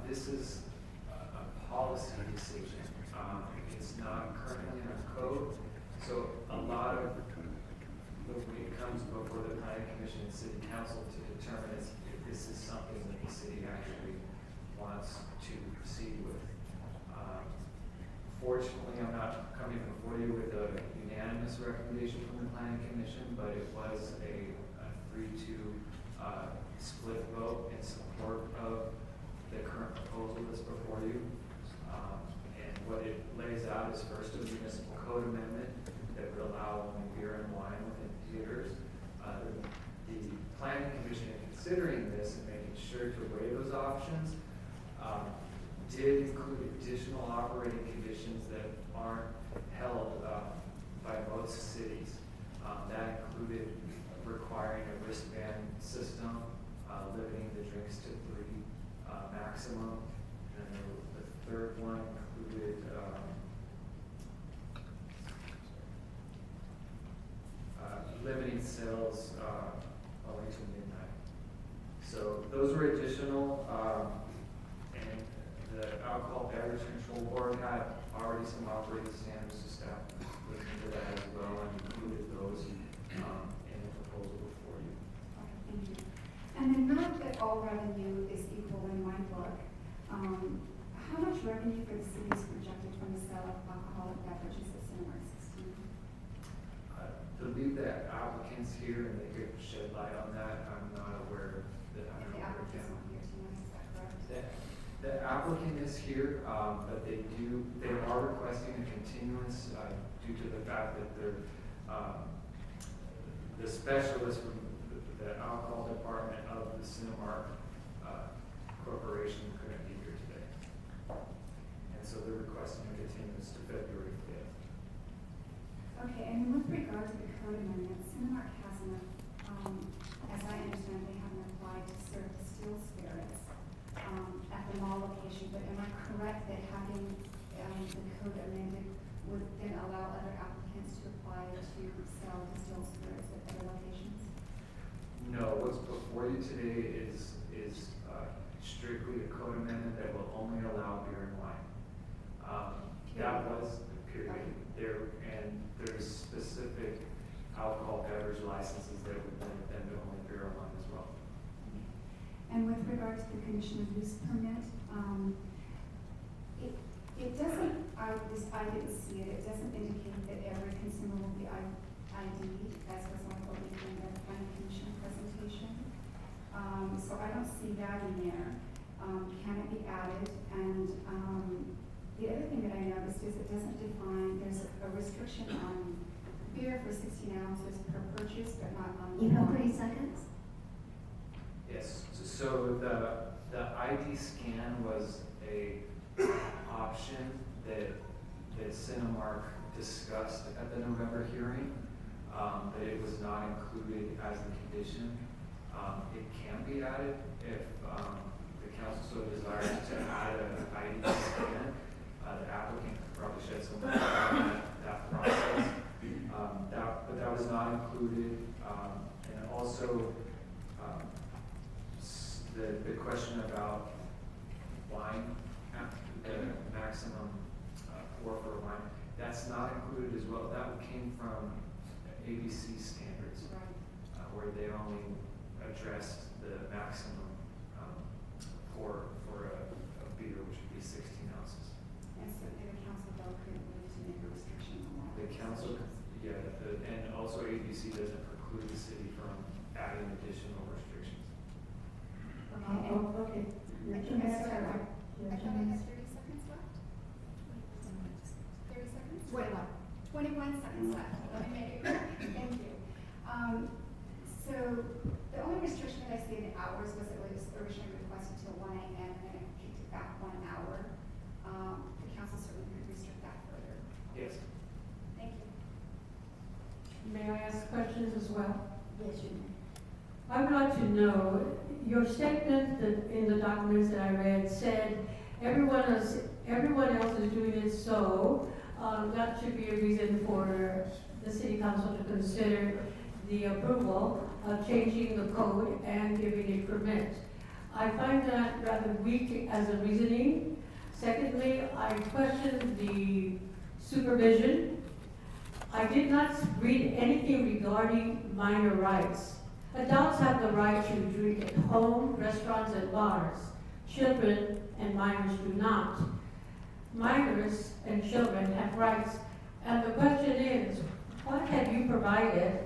this is a policy decision. It's not currently in our code, so a lot of it comes before the planning commission and city council to determine if this is something that the city actually wants to proceed with. Fortunately, I'm not coming before you with a unanimous recommendation from the planning commission, but it was a 3-2 split vote in support of the current proposal that's before you. And what it lays out is first a municipal code amendment that would allow only beer and wine within theaters. The planning commission, in considering this and making sure to weigh those options, did include additional operating conditions that aren't held by most cities. That included requiring a wristband system, limiting the drinks to 3 maximum, and then the third one included limiting sales only to midnight. So those were additional, and the Alcohol Beverage Control Board had already some operating standards established. Looked into that as well and included those in the proposal before you. Okay, thank you. And then not that all revenue is equal in my book. How much revenue for the city is projected from the sale of alcoholic beverages at Cinemark 16? I believe that applicants here, and they could shed light on that. I'm not aware of the The applicant's not here tonight, is that correct? The applicant is here, but they are requesting a continuance due to the fact that they're, the specialist from the alcohol department of the Cinemark Corporation couldn't be here today. And so they're requesting a continuance to February 5th. Okay, and with regard to the code amendment, Cinemark hasn't, as I understand, they haven't applied to serve distilled spirits at the mall location, but am I correct that having the code amended would then allow other applicants to apply to sell distilled spirits at other locations? No, what's before you today is strictly a code amendment that will only allow beer and wine. That was the period there, and there's specific alcohol beverage licenses that would limit them to only beer and wine as well. And with regard to the conditional use permit, it doesn't, I didn't see it, it doesn't indicate that every consumer will be ID'd, as was on the planning commission presentation. So I don't see that in there. Can it be added? And the other thing that I noticed is it doesn't define, there's a restriction on beer for 16 ounces per purchase, but not on You have wine. 30 seconds? Yes, so the ID scan was a option that Cinemark discussed at the November hearing, but it was not included as a condition. It can be added if the council so desires to add an ID scan. The applicant could probably shed some light on that process. But that was not included. And also, the question about wine, the maximum pour for wine, that's not included as well. That came from ABC standards, where they only addressed the maximum pour for a beer, which would be 16 ounces. And certainly the council though couldn't move to make a restriction on that. The council, yeah, and also ABC doesn't preclude the city from adding additional restrictions. Okay. Okay. I think I still have, Your I two thought I had minutes. 30 seconds left. 30 seconds? 21. 21 seconds left. Let me make it quick. Thank you. So the only restriction that I see in the hours was it was originally requested till 1 a.m. and then it kicked it back 1 hour. The council certainly could restrict that further. Yes. Thank you. May I ask questions as well? Yes, you may. I would like to know, your statement that in the documents that I read said everyone else is doing it, so that should be a reason for the city council to consider the approval of changing the code and giving a permit. I find that rather weak as a reasoning. Secondly, I question the supervision. I did not read anything regarding minor rights. Adults have the right to drink at home, restaurants, and bars. Children and minors do not. Minors and children have rights. And the question is, what have you provided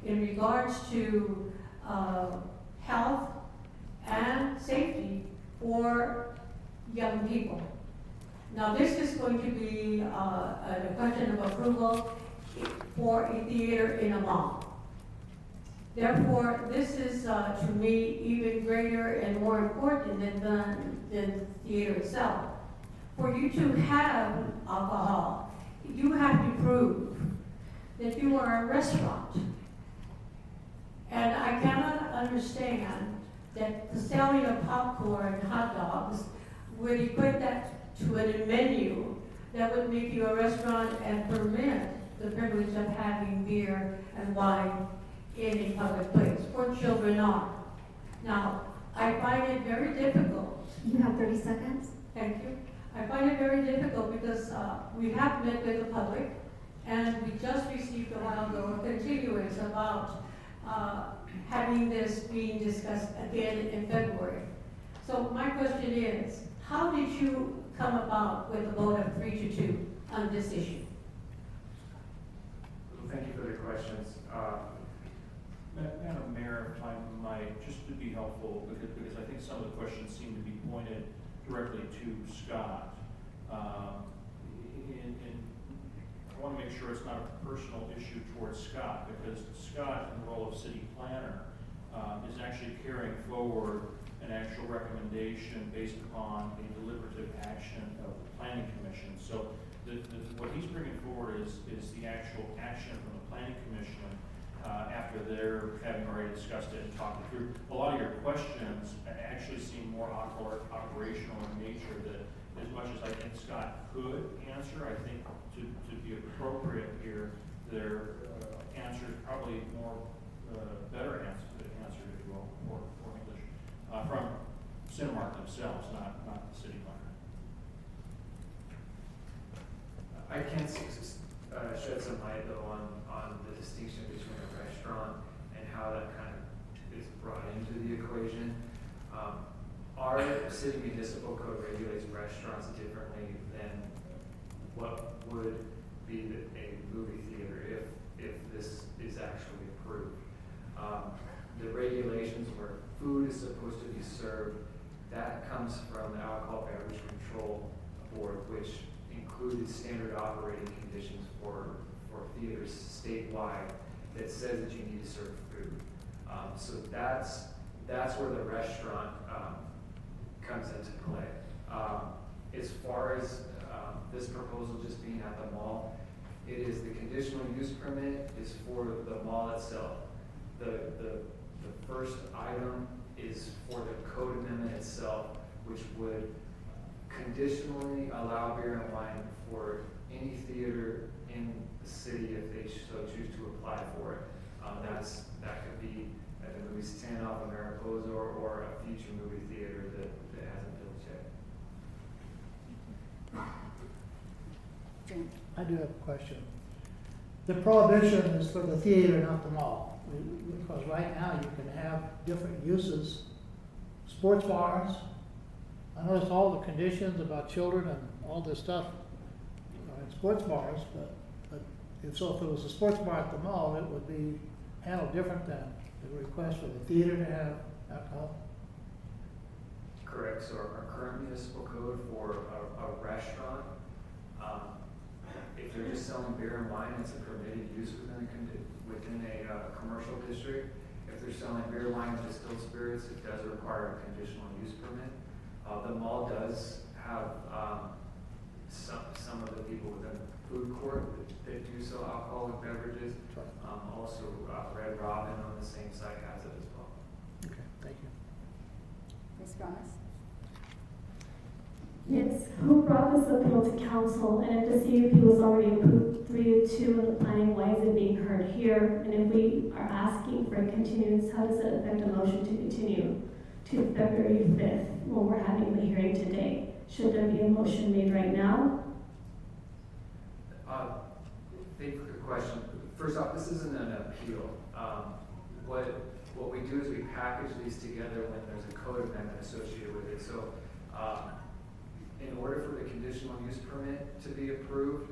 in regards to health and safety for young people? Now, this is going to be a question of approval for a theater in a mall. Therefore, this is to me even greater and more important than the theater itself. For you to have alcohol, you have to prove that you are a restaurant. And I cannot understand that the selling of popcorn and hot dogs would equate that to a menu that would make you a restaurant and permit the privilege of having beer and wine in a public place, for children are. Now, I find it very difficult. You have 30 seconds. Thank you. I find it very difficult because we have met with the public, and we just received a while ago a continuance about having this being discussed again in February. So my question is, how did you come about with a vote of 3-2 on this issue? Well, thank you for the questions. Madam Mayor, if I might, just to be helpful, because I think some of the questions seem to be pointed directly to Scott. And I want to make sure it's not a personal issue towards Scott, because Scott, in the role of city planner, is actually carrying forward an actual recommendation based upon a deliberative action of the planning commission. So what he's bringing forward is the actual action from the planning commission after they're having already discussed it and talked it through. A lot of your questions actually seem more operational in nature, that as much as I think Scott could answer, I think to be appropriate here, their answer is probably more better answered, if you will, or English, from Cinemark themselves, not the city planner. I can shed some light though on the distinction between a restaurant and how that kind of is brought into the equation. Our city municipal code regulates restaurants differently than what would be a movie theater if this is actually approved. The regulations where food is supposed to be served, that comes from the Alcohol Beverage Control Board, which included standard operating conditions for theaters statewide that says that you need to serve food. So that's where the restaurant comes into play. As far as this proposal just being at the mall, it is the conditional use permit is for the mall itself. The first item is for the code amendment itself, which would conditionally allow beer and wine for any theater in the city if they so choose to apply for it. That could be at the movie Standoff, Mariposa, or a future movie theater that hasn't built yet. Jim. I do have a question. The prohibition is for the theater, not the mall. Because right now you can have different uses. Sports bars, I noticed all the conditions about children and all this stuff in sports bars, but if it was a sports bar at the mall, it would be handled different than the request for the theater to have alcohol. Correct. So our current municipal code for a restaurant, if they're just selling beer and wine, it's a permitted use within a commercial district. If they're selling beer, wine, and distilled spirits, it does require a conditional use permit. The mall does have some of the people within the food court that do sell alcoholic beverages. Also, Red Robin on the same site has it as well. Okay, thank you. Ms. Gomez. Yes, who brought this appeal to council? And if the CUP was already approved 3-2 in the planning, why is it being heard here? And if we are asking for a continuance, how does it affect a motion to continue to to February 5th when we're having the hearing today? Should there be a motion made right now? Thank you for the question. First off, this isn't an appeal. What we do is we package these together when there's a code amendment associated with it. So, in order for the conditional use permit to be approved,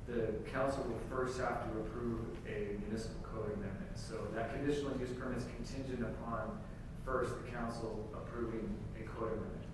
the council will first have to approve a municipal code amendment. So that conditional use permit is contingent upon first the council approving a code amendment.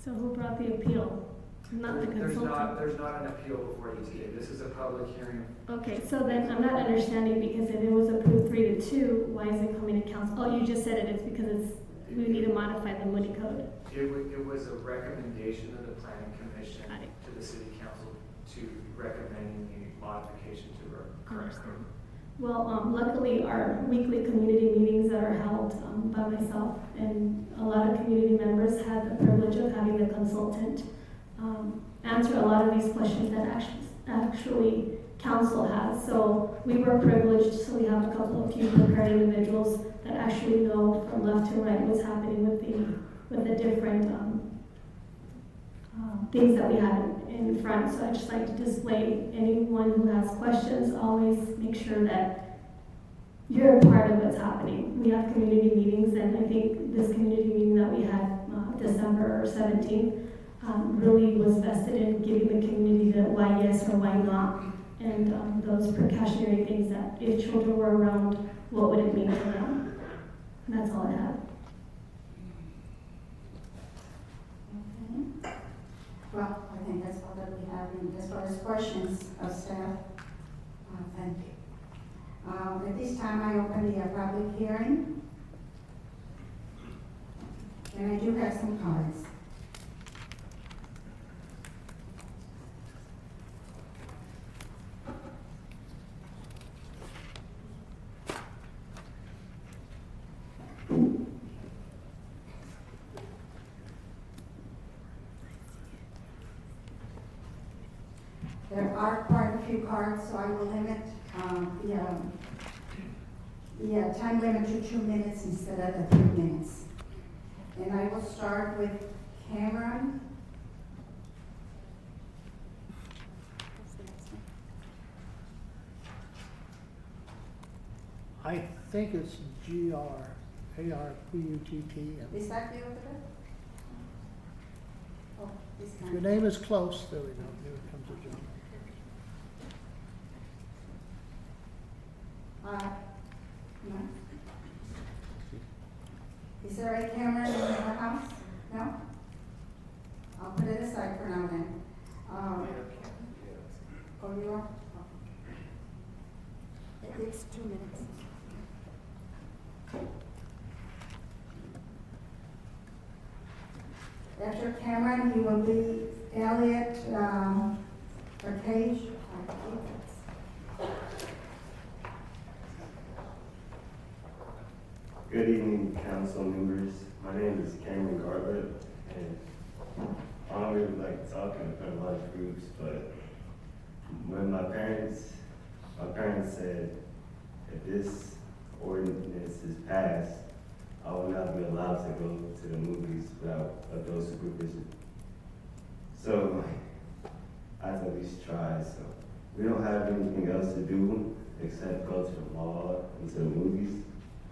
So who brought the appeal? Not the consultant? There's not an appeal before ETA. This is a public hearing. Okay, so then I'm not understanding, because if it was approved 3-2, why is it coming to council? Oh, you just said it, it's because we need to modify the Moody Code. It was a recommendation of the planning commission Got it. to the city council to recommend the modification to our current code. Well, luckily, our weekly community meetings that are held by myself and a lot of community members had the privilege of having a consultant answer a lot of these questions that actually council has. So we were privileged, so we have a couple of few prepared individuals that actually know from left to right what's happening with the different things that we have in front. So I just like to display anyone who has questions, always make sure that you're a part of what's happening. We have community meetings, and I think this community meeting that we had December 17th really was vested in giving the community the why yes or why not, and those precautionary things that if children were around, what would it mean to them? And that's all I have. Okay. Well, I think that's all that we have as far as questions of staff. Thank you. At this time, I open the public hearing. And I do have some cards. There are quite a few cards, so I will limit the time limit to 2 minutes instead of the 3 minutes. And I will start with Cameron. I think it's G-R-A-R-P-U-T-T. Is that the over there? Oh, this Your kind. name is close, there we go, here comes a John. No? Is there a camera in the house? No? I'll put it aside for now then. Oh, you are? It's 2 minutes. After Cameron, he will be Elliot, or Cage. Good evening, council members. My name is Cameron Garbutt, and I don't really like talking in front of large groups, but when my parents said if this ordinance is passed, I will not be allowed to go to the movies without adult supervision. So I had to at least try. So we don't have anything else to do except go to the mall and to the movies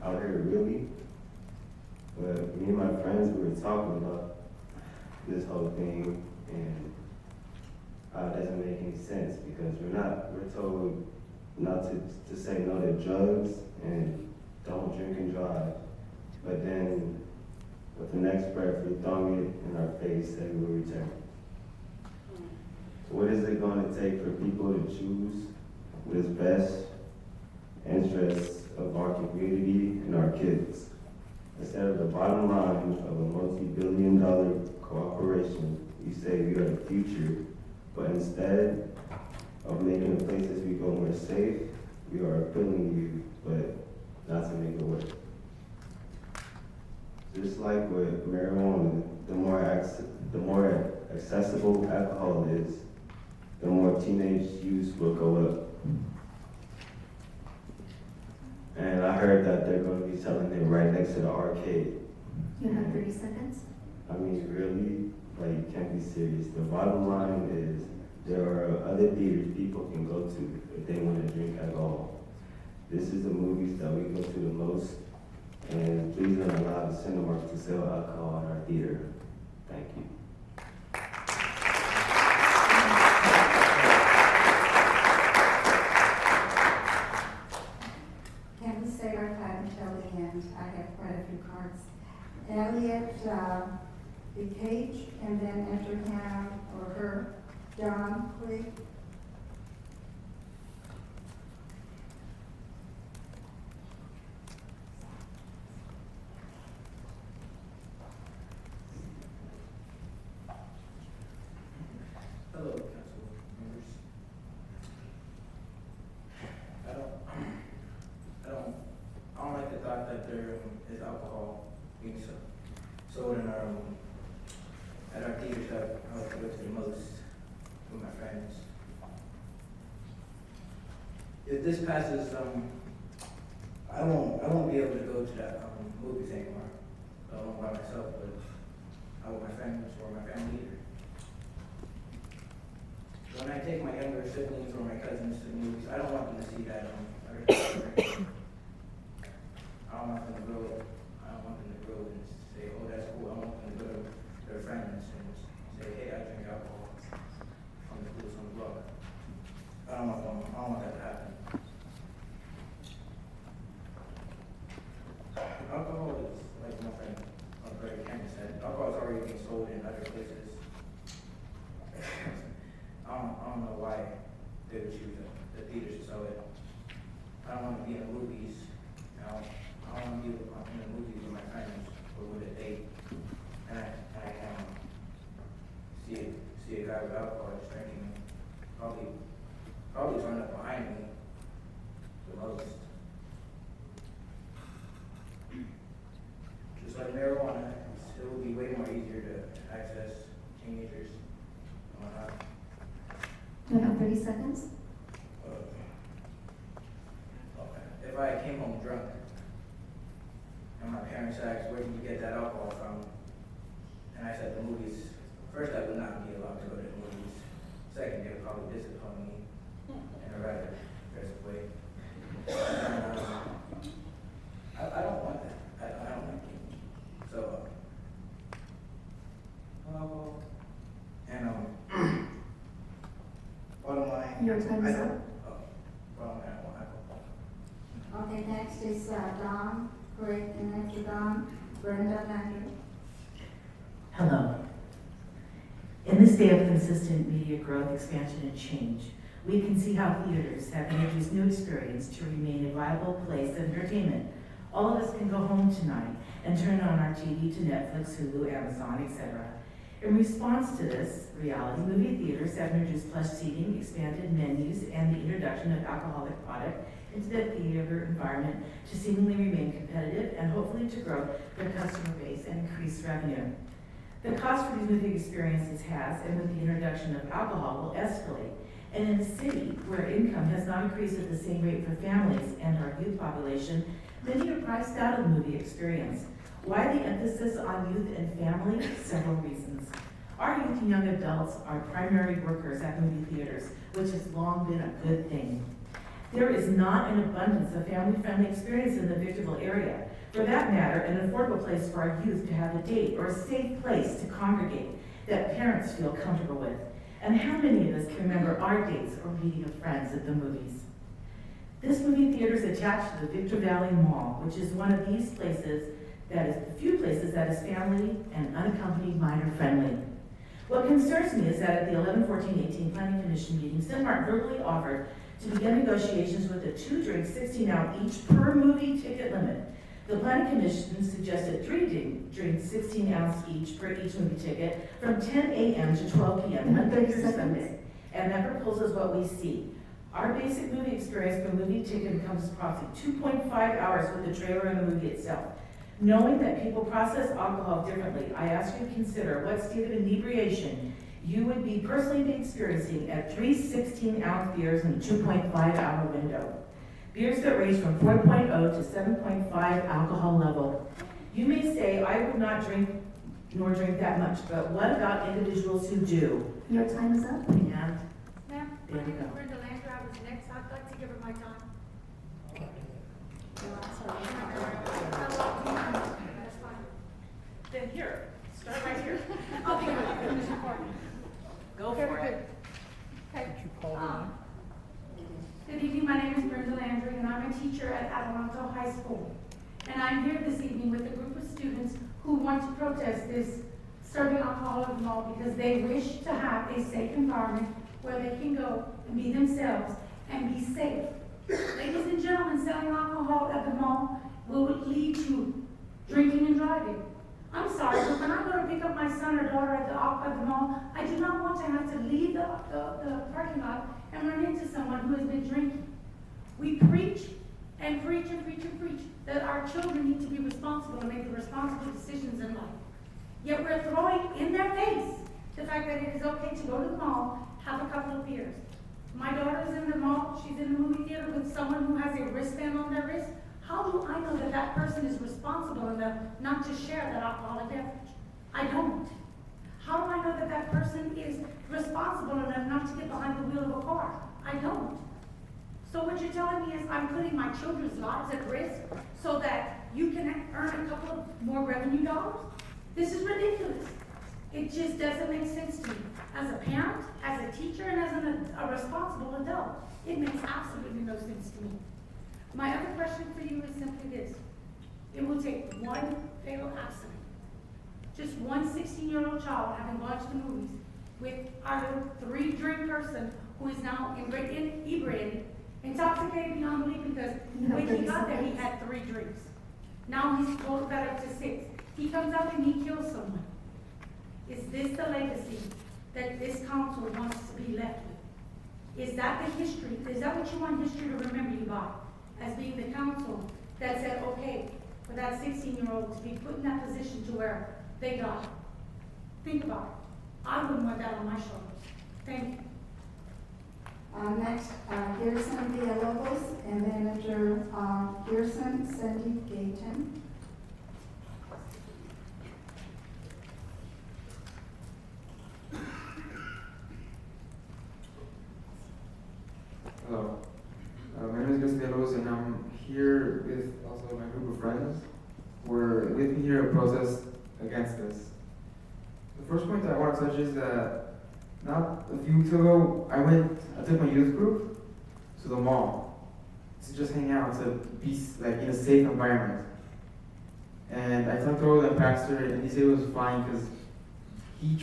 out here, really. But me and my friends, we were talking about this whole thing, and it doesn't make any sense because we're told not to say no to drugs and don't drink and drive. But then with the next breath, we're throwing it in our face that we will return. So what is it going to take for people to choose what is best interests of our community and our kids? Instead of the bottom line of a multi-billion-dollar corporation, you say we are the future, but instead of making the places we go more safe, we are appealing you, but not to make it work. Just like with marijuana, the more accessible alcohol is, the more teenage use will go up. And I heard that they're gonna be selling it right next to the arcade. You have 30 seconds. I mean, really, like, you can't be serious. The bottom line is, there are other theaters people can go to if they wanna drink alcohol. This is the movies that we go to the most, and please don't allow the Cinemark to sell alcohol in our theater. Thank you. Can we save our time until the end? I have quite a few cards. Elliot, the Cage, and then after him or her, John, please. Hello, council members. I don't like the thought that there is alcohol being sold in our, at our theaters that I like to go to the most with my friends. If this passes, I won't be able to go to the movies anymore, alone by myself, but I with my friends or my family either. When I take my younger siblings or my cousins to the movies, I don't want them to see that I don't want them to grow up. I don't want them to grow and say, oh, that's cool. I want them to go to their friends and say, hey, I drink alcohol on the booze on the block. I don't want that to happen. Alcohol is, like my friend Greg Cameron said, alcohol is already being sold in other places. I don't know why they would choose the theaters to sell it. I don't want to be in the movies. I don't want to be in the movies with my friends or with a date. And I can see a guy with alcohol just drinking, probably turn up behind me the most. Just like marijuana, it will be way more easier to access teenagers and whatnot. You have 30 seconds. Okay. If I came home drunk and my parents asked, where did you get that alcohol from? And I said the movies. First, I would not be allowed to go to the movies. Second, they would probably discipline me in a rather aggressive way. I don't want that. I don't like it. So, and bottom line. Your time is up. Bottom line, I want alcohol. Okay, next is Don, Greg, and after Don, Brenda, and Andrew. Hello. In this day of consistent media growth, expansion, and change, we can see how theaters have introduced new experience to remain a viable place of entertainment. All of us can go home tonight and turn on our TV to Netflix, Hulu, Amazon, etc. In response to this reality, movie theaters have introduced plush seating, expanded menus, and the introduction of alcoholic product into the theater environment to seemingly remain competitive and hopefully to grow their customer base and increase revenue. The cost for these movie experiences has, and with the introduction of alcohol, will escalate. And in a city where income has not increased at the same rate for families and our youth population, many are priced out of the movie experience. Why the emphasis on youth and family? Several reasons. Our youth and young adults are primary workers at movie theaters, which has long been a good thing. There is not an abundance of family-friendly experience in the Victorville area. For that matter, an affordable place for our youth to have a date or a safe place to congregate that parents feel comfortable with. And how many of us can remember our dates or meeting of friends at the movies? This movie theater is attached to the Victor Valley Mall, which is one of these places that is the few places that is family and unaccompanied minor friendly. What concerns me is that at the 11/14/18 Planning Commission meeting, Cinemark verbally offered to begin negotiations with a 2-drink 16-ounce each per movie ticket limit. The Planning Commission suggested 3 drinks 16-ounce each per each movie ticket from 10 a.m. to 12 p.m. Monday through Sunday. And that proposal is what we see. Our basic movie experience per movie ticket encompasses approximately 2.5 hours with the trailer and the movie itself. Knowing that people process alcohol differently, I ask you to consider what state of inebriation you would be personally experiencing at 3 16-ounce beers in a 2.5-hour window. Beers that range from 4.0 to 7.5 alcohol level. You may say, I would not drink nor drink that much, but what about individuals who do? Your time is up. And Ma'am, There my you name is go. Brenda Landry, I was next, I'd like to give her my time. Can't do That's fine. then here, start right here. I'll be quick, finish recording. Go for it. Okay. that. You called it in? Good evening, my name is Brenda Landry, and I'm a teacher at Adelanto High School. And I'm here this evening with a group of students who want to protest this serving alcohol at the mall because they wish to have a safe environment where they can go and be themselves and be safe. Ladies and gentlemen, selling alcohol at the mall will lead to drinking and driving. I'm sorry, but when I go to pick up my son or daughter at the mall, I do not want to have to leave the parking lot and run into someone who has been drinking. We preach and preach and preach and preach that our children need to be responsible and make the responsible decisions in life. Yet we're throwing in their face the fact that it is okay to go to the mall, have a couple of beers. My daughter's in the mall, she's in the movie theater with someone who has a wristband on their wrist. How do I know that that person is responsible enough not to share that alcoholic beverage? I don't. How do I know that that person is responsible enough not to get behind the wheel of a car? I don't. So what you're telling me is I'm putting my children's lives at risk so that you can earn a couple of more revenue dollars? This is ridiculous. It just doesn't make sense to me. As a parent, as a teacher, and as a responsible adult, it makes absolutely no sense to me. My other question for you is simply this. It will take one fatal accident, just one 16-year-old child having watched the movies with our little 3-drink person who is now inebriated, intoxicated beyond belief because when he got there, he had 3 drinks. Now he's pulled that up to 6. He comes out and he kills someone. Is this the legacy that this council wants to be left with? Is that the history? Is that what you want history to remember you by? As being the council that said, okay, for that 16-year-old to be put in that position to where they die. Think about it. I wouldn't want that on my shoulders. Thank you. Next, Gerson Villalobos, and then after Gerson, Cindy Gayton. Hello, my name is Gerson Villalobos, and I'm here with also my group of friends. We're with me here to protest against this. The first point that I want to touch is that not a few weeks ago, I took my youth group to the mall to just hang out, to be like in a safe environment. And I talked to the pastor, and he said it was fine because he